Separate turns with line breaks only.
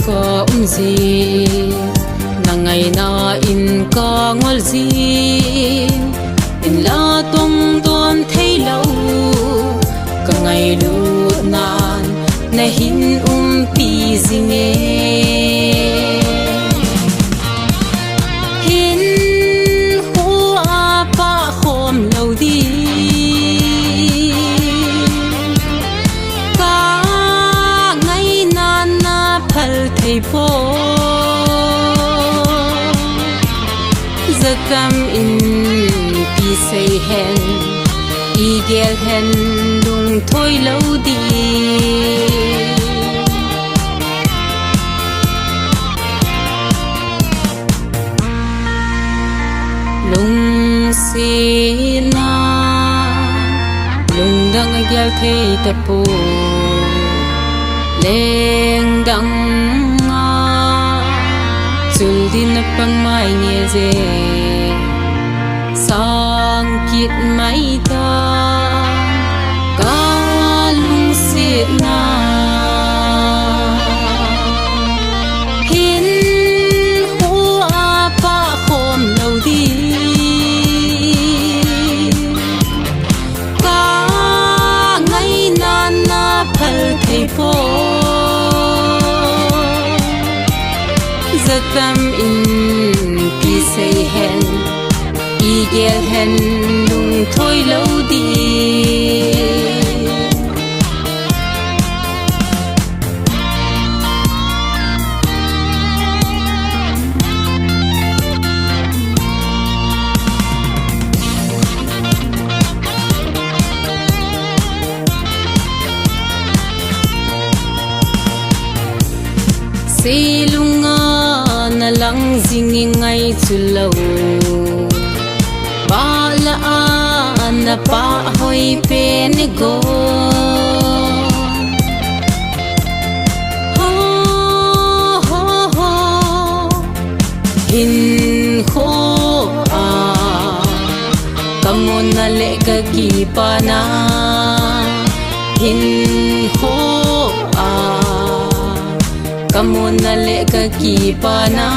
ka umzi nangai na in ka ngol zin in la tong don thei lo ka ngai lu nan na hin pi zinge hin hu a pa khom lo di ka ngai nan na phal thei po zakam in pi sei hen i gel hen lung thoi lo di lung si na lung dang gel thei ta po leng dang nga chul din pang mai nge je sang kit mai ta ka lung si na hin hu a pa khom lo di ka ngai na na phal thei po zakam in pi sei hen i gel hen lung thoi lo di si lunga na lang zingi ngai chulo ba la an na pa hoi pe ne go ho ho ho hin ho a kamon na le ka ki pa na hin ho a kamon na le ka ki pa na